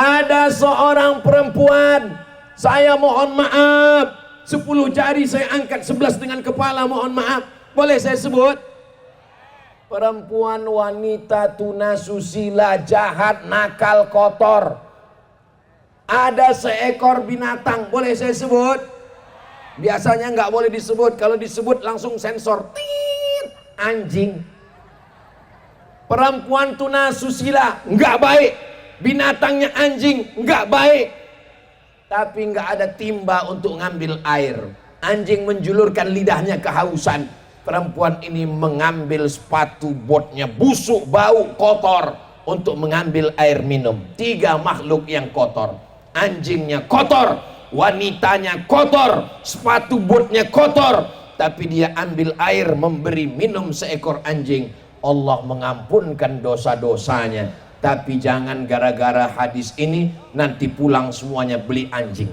Ada seorang perempuan, saya mohon maaf, 10 jari saya angkat, 11 dengan kepala, mohon maaf. Boleh saya sebut? Perempuan, wanita, tunasusila, jahat, nakal, kotor. Ada seekor binatang, boleh saya sebut? Biasanya nggak boleh disebut, kalau disebut langsung sensor. Tit, anjing. Perempuan tunasusila, nggak baik. Binatangnya anjing, nggak baik. Tapi nggak ada timba untuk ngambil air. Anjing menjulurkan lidahnya kehausan. Perempuan ini mengambil sepatu botnya, busuk, bau, kotor, untuk mengambil air minum. 3 makhluk yang kotor. Anjingnya kotor, wanitanya kotor, sepatu botnya kotor, tapi dia ambil air memberi minum seekor anjing. Allah mengampunkan dosa-dosanya. Tapi jangan gara-gara hadis ini nanti pulang semuanya beli anjing.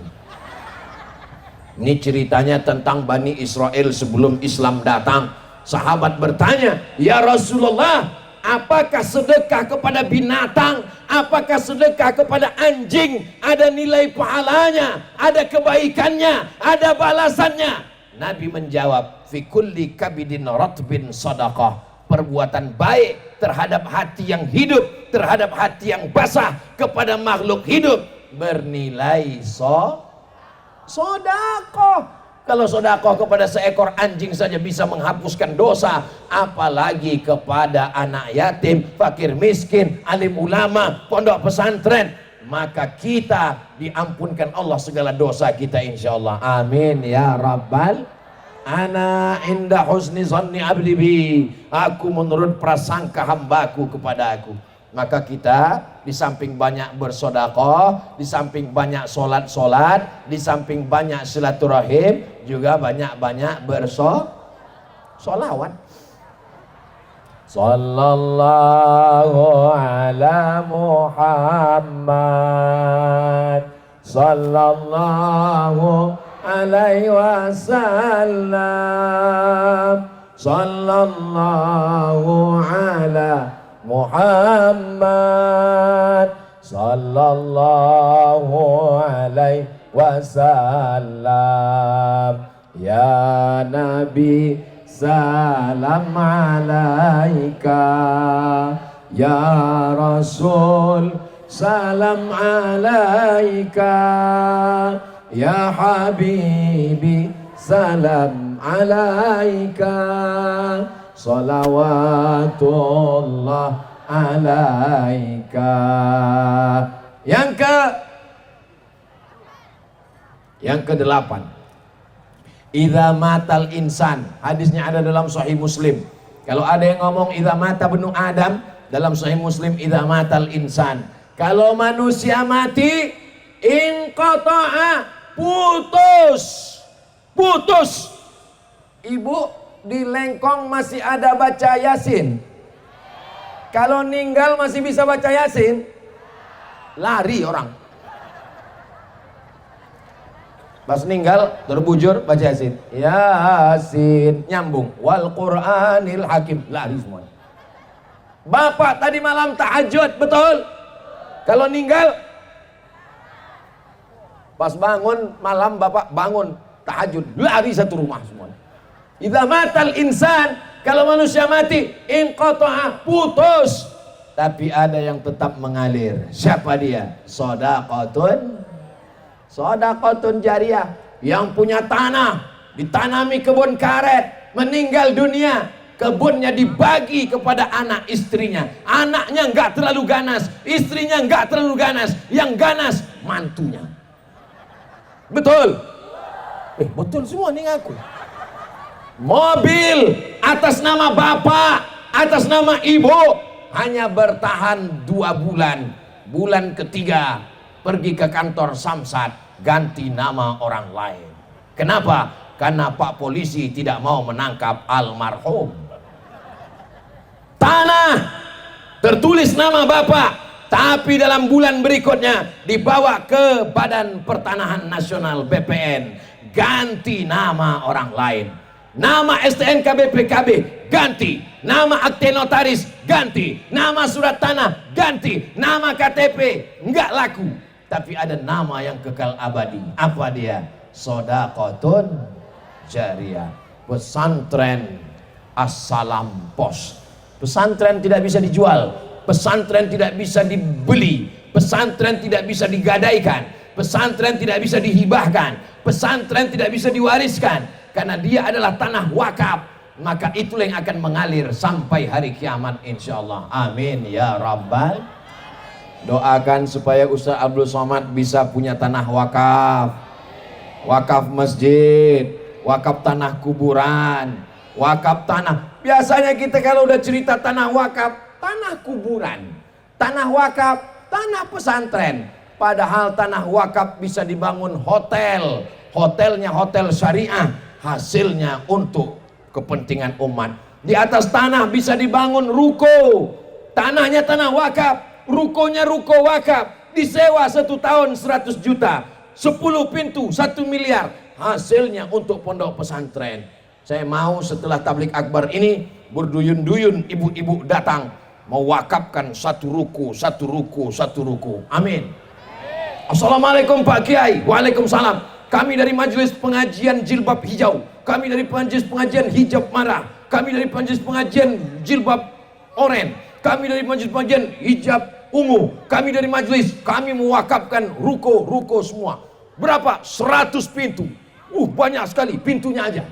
Ini ceritanya tentang Bani Israel sebelum Islam datang. Sahabat bertanya, ya Rasulullah, apakah sedekah kepada binatang, apakah sedekah kepada anjing ada nilai pahalanya, ada kebaikannya, ada balasannya? Nabi menjawab, fi kulli kabidin ratbin sadaqah. Perbuatan baik terhadap hati yang hidup, terhadap hati yang basah, kepada makhluk hidup bernilai sodakoh. Kalau sodakoh kepada seekor anjing saja bisa menghapuskan dosa, apalagi kepada anak yatim, fakir miskin, alim ulama, pondok pesantren. Maka kita diampunkan Allah segala dosa kita insyaallah. Amin ya rabbal. Ana inda husni zanni abdi bi. Aku menurut prasangka hambaku kepada aku. Maka kita di samping banyak bersedekah, di samping banyak solat, di samping banyak silaturahim, juga banyak-banyak bersolawat. Sallallahu ala Muhammad, sallallahu alaihi wasallam, sallallahu ala Muhammad, sallallahu alaihi wasallam. Ya Nabi salam alaika, ya Rasul salam alaika, ya Habibi salam alaika, salawatullah alaika. Yang ke-8, idza matal insan. Hadisnya ada dalam Sahih Muslim. Kalau ada yang ngomong idza mata benu Adam, dalam Sahih Muslim idza matal insan. Kalau manusia mati, inqata'a, putus. Ibu di Lengkong masih ada baca Yasin. Kalau ninggal masih bisa baca Yasin. Lari orang. Pas ninggal terbujur baca Yasin. Yasin nyambung. Wal Qur'anil Hakim, lari semua. Bapak tadi malam tahajud, betul? Kalau ninggal pas bangun malam, bapak bangun tahajud, lari satu rumah semua. Idza matal insan, kalau manusia mati, inqata'a, putus. Tapi ada yang tetap mengalir. Siapa dia? Shadaqatun jariyah. Yang punya tanah, ditanami kebun karet, meninggal dunia, kebunnya dibagi kepada anak istrinya. Anaknya nggak terlalu ganas, istrinya nggak terlalu ganas, yang ganas mantunya. Betul? Betul semua nih ngaku. Mobil atas nama bapak, atas nama ibu, hanya bertahan 2 bulan. Bulan ketiga pergi ke kantor Samsat, ganti nama orang lain. Kenapa? Karena Pak Polisi tidak mau menangkap almarhum. Tanah tertulis nama bapak, tapi dalam bulan berikutnya dibawa ke Badan Pertanahan Nasional BPN, ganti nama orang lain. Nama STNK BPKB ganti, nama akte notaris ganti, nama surat tanah ganti, nama KTP enggak laku. Tapi ada nama yang kekal abadi. Apa dia? Shadaqatun jariyah. Pesantren As-Salam Pos. Pesantren tidak bisa dijual, pesantren tidak bisa dibeli, pesantren tidak bisa digadaikan, pesantren tidak bisa dihibahkan, pesantren tidak bisa diwariskan, karena dia adalah tanah wakaf. Maka itulah yang akan mengalir sampai hari kiamat insyaallah. Amin ya rabbal. Doakan supaya Ustaz Abdul Somad bisa punya tanah wakaf, wakaf masjid, wakaf tanah kuburan, wakaf tanah. Biasanya kita kalau udah cerita tanah wakaf, tanah kuburan, tanah wakaf, tanah pesantren. Padahal tanah wakaf bisa dibangun hotel, hotelnya hotel syariah, hasilnya untuk kepentingan umat. Di atas tanah bisa dibangun ruko, tanahnya tanah wakaf, rukonya ruko wakaf, disewa 1 tahun 100 juta, 10 pintu 1 miliar, hasilnya untuk pondok pesantren. Saya mau setelah tablik akbar ini berduyun-duyun ibu-ibu datang mewakafkan 1 ruko, 1 ruko, 1 ruko. Amin. Assalamualaikum Pak Kiai. Waalaikumsalam. Kami dari majelis pengajian jilbab hijau, kami dari majelis pengajian hijab marah, kami dari majelis pengajian jilbab oren, kami dari majelis pengajian hijab ungu, kami dari majelis, kami mewakafkan ruko-ruko semua. Berapa? 100 pintu. Banyak sekali pintunya aja.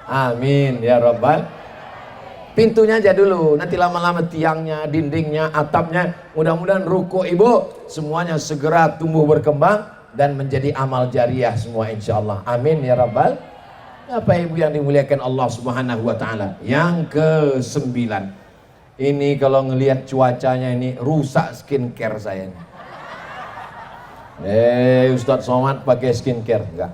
Amin ya rabbal. Pintunya aja dulu, nanti lama-lama tiangnya, dindingnya, atapnya. Mudah-mudahan ruko ibu semuanya segera tumbuh berkembang dan menjadi amal jariah semua insyaallah. Amin ya rabbal. Bapak ibu yang dimuliakan Allah subhanahu wa ta'ala. Yang ke-9, ini kalau ngelihat cuacanya ini rusak skincare saya. Ustadz Somad pakai skincare? Enggak.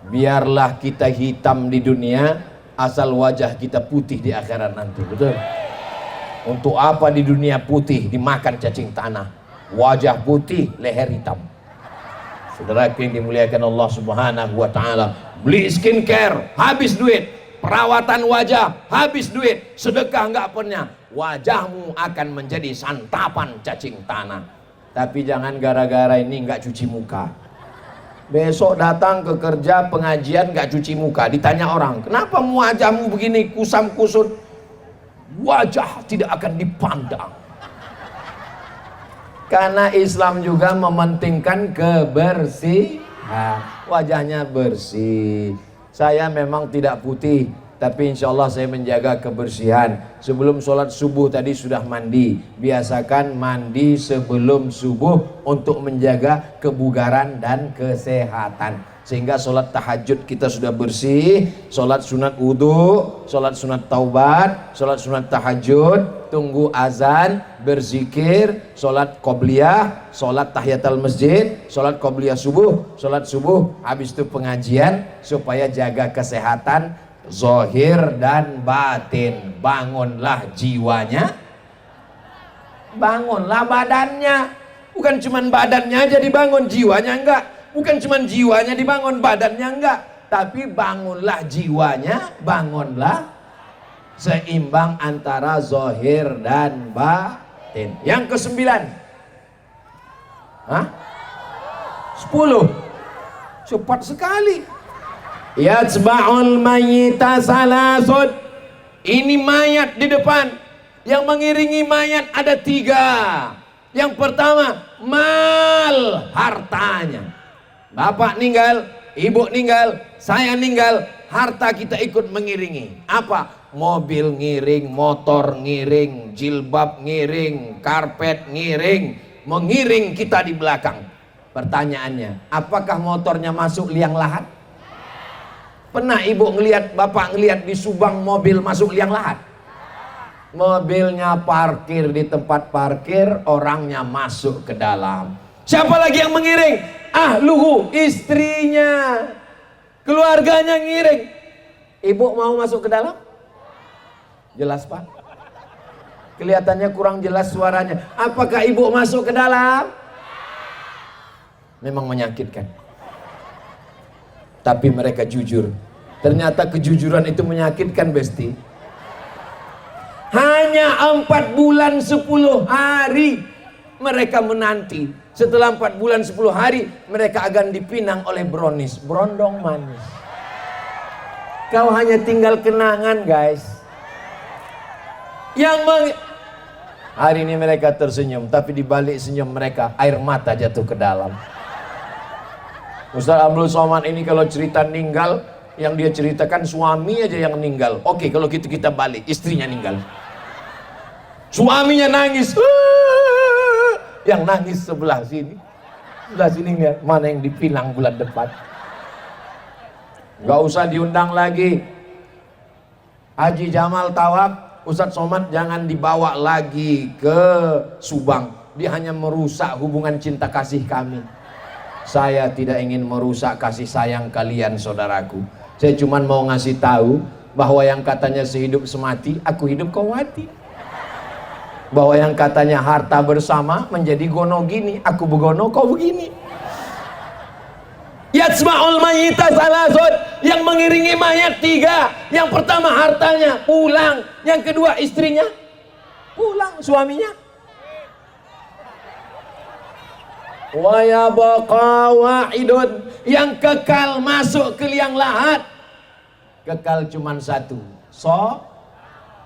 Biarlah kita hitam di dunia, asal wajah kita putih di akhirat nanti. Betul? Untuk apa di dunia putih dimakan cacing tanah, wajah putih leher hitam. Saudara yang dimuliakan Allah subhanahu wa ta'ala, beli skincare habis duit, perawatan wajah habis duit, sedekah enggak pernah, wajahmu akan menjadi santapan cacing tanah. Tapi jangan gara-gara ini enggak cuci muka, besok datang ke kerja pengajian gak cuci muka, ditanya orang, kenapa wajahmu begini kusam kusut? Wajah tidak akan dipandang. Karena Islam juga mementingkan kebersihan, wajahnya bersih. Saya memang tidak putih, tapi insya Allah saya menjaga kebersihan. Sebelum sholat subuh tadi sudah mandi. Biasakan mandi sebelum subuh untuk menjaga kebugaran dan kesehatan. Sehingga sholat tahajud kita sudah bersih, sholat sunat wudhu, sholat sunat taubat, sholat sunat tahajud, tunggu azan, berzikir, sholat qobliyah, sholat tahiyatul masjid, sholat qobliyah subuh, sholat subuh, habis itu pengajian supaya jaga kesehatan zahir dan batin. Bangunlah jiwanya, bangunlah badannya. Bukan cuma badannya aja dibangun, jiwanya enggak. Bukan cuma jiwanya dibangun, badannya enggak. Tapi bangunlah jiwanya, bangunlah seimbang antara zahir dan batin. Yang ke-9, 10. Cepat sekali. Yatsba'ul mayyita salasun. Ini mayat di depan. Yang mengiringi mayat ada 3. Yang pertama, mal, hartanya. Bapak ninggal, ibu ninggal, saya ninggal, harta kita ikut mengiringi. Apa? Mobil ngiring, motor ngiring, jilbab ngiring, karpet ngiring, mengiring kita di belakang. Pertanyaannya, apakah motornya masuk liang lahat? Pernah ibu ngelihat, bapak ngelihat di Subang mobil masuk liang lahat? Mobilnya parkir di tempat parkir, orangnya masuk ke dalam. Siapa lagi yang mengiring? Ahluhu, istrinya, keluarganya ngiring. Ibu mau masuk ke dalam? Jelas Pak? Kelihatannya kurang jelas suaranya. Apakah ibu masuk ke dalam? Memang menyakitkan. Tapi mereka jujur. Ternyata kejujuran itu menyakitkan, Besti. Hanya 4 bulan 10 hari mereka menanti. Setelah 4 bulan 10 hari mereka akan dipinang oleh brownies, berondong manis. Kau hanya tinggal kenangan, guys. Hari ini mereka tersenyum, tapi di balik senyum mereka air mata jatuh ke dalam. Ustaz Abdul Somad ini kalau cerita ninggal, yang dia ceritakan suami aja yang meninggal. Oke, kalau gitu kita balik, istrinya ninggal. Suaminya nangis. Yang nangis sebelah sini. Sebelah sini lihat mana yang dipinang bulan depan. Gak usah diundang lagi. Haji Jamal Tawab, Ustadz Somad jangan dibawa lagi ke Subang. Dia hanya merusak hubungan cinta kasih kami. Saya tidak ingin merusak kasih sayang kalian, saudaraku. Saya cuma mau ngasih tahu bahwa yang katanya sehidup semati, aku hidup kau mati. Bahwa yang katanya harta bersama menjadi gono gini, aku begono kau begini. Yatsma'ul mayyita salasun, yang mengiringi mayat 3. Yang pertama hartanya pulang, yang kedua istrinya pulang, suaminya. Wa yabqa wahidun, yang kekal masuk ke liang lahat. Kekal cuman satu,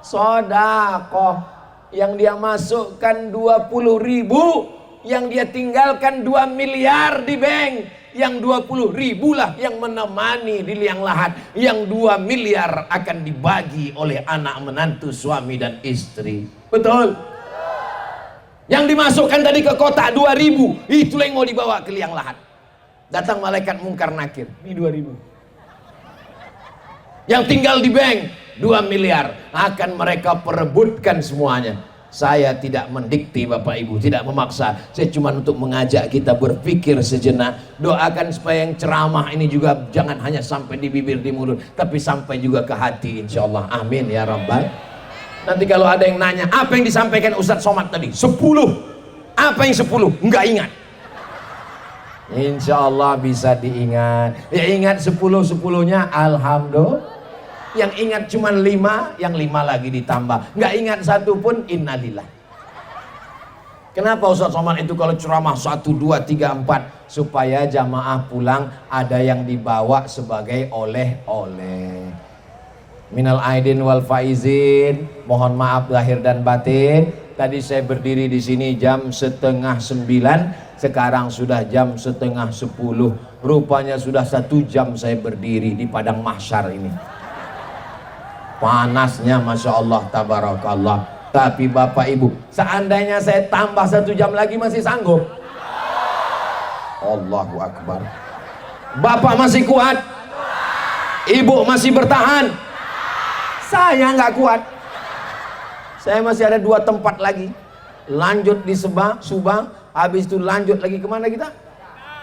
sodakoh. Yang dia masukkan 20.000, yang dia tinggalkan 2 miliar di bank. Yang 20.000 lah yang menemani di liang lahat. Yang 2 miliar akan dibagi oleh anak menantu, suami dan istri. Betul? Yang dimasukkan tadi ke kotak 2.000, itulah yang mau dibawa ke liang lahat. Datang malaikat mungkar nakir, ini 2.000. Yang tinggal di bank 2 miliar akan mereka perebutkan semuanya. Saya tidak mendikte Bapak Ibu, tidak memaksa. Saya cuma untuk mengajak kita berpikir sejenak. Doakan supaya yang ceramah ini juga jangan hanya sampai di bibir, di mulut, tapi sampai juga ke hati, insya Allah. Amin ya Rabbal. Nanti kalau ada yang nanya, apa yang disampaikan Ustadz Somad tadi? 10. Apa yang 10? Enggak ingat. Insya Allah bisa diingat. Ya ingat 10-10-nya, alhamdulillah. Yang ingat cuma 5, yang 5 lagi ditambah. Nggak ingat 1 pun, innalillah. Kenapa Ustadz Somad itu kalau ceramah 1, 2, 3, 4? Supaya jamaah pulang ada yang dibawa sebagai oleh-oleh. Minal aidin wal faizin, mohon maaf lahir dan batin. Tadi saya berdiri di sini jam 8:30, sekarang sudah jam 9:30. Rupanya sudah 1 jam saya berdiri di padang mahsyar ini. Panasnya Masya Allah, tabarakallah. Tapi Bapak Ibu, seandainya saya tambah 1 jam lagi masih sanggup? Allahu Akbar. Bapak masih kuat? Ibu masih bertahan? Saya nggak kuat. Saya masih ada 2 tempat lagi. Lanjut di Subang, habis itu lanjut lagi kemana kita?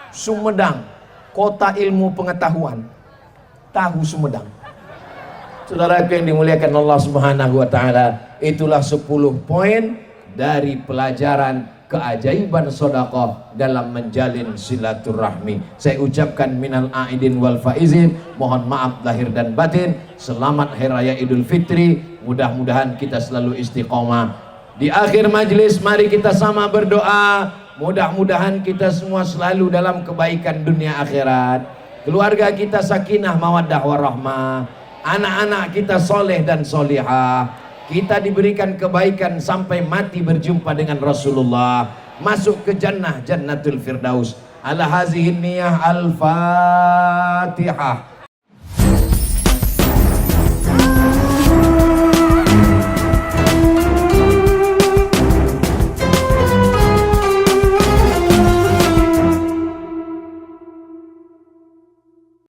Sumedang, kota ilmu pengetahuan. Tahu Sumedang. Saudaraku yang dimuliakan Allah Subhanahu wa Ta'ala, itulah 10 poin dari pelajaran keajaiban sedekah dalam menjalin silaturahmi. Saya ucapkan minal aidin wal faizin, mohon maaf lahir dan batin. Selamat Hari Raya Idul Fitri. Mudah-mudahan kita selalu istiqomah. Di akhir majelis mari kita sama berdoa. Mudah-mudahan kita semua selalu dalam kebaikan dunia akhirat. Keluarga kita sakinah mawaddah warahmah. Anak-anak kita soleh dan solihah. Kita diberikan kebaikan sampai mati berjumpa dengan Rasulullah, masuk ke jannah, jannatul firdaus. Ala hazihin niyah al-fatihah.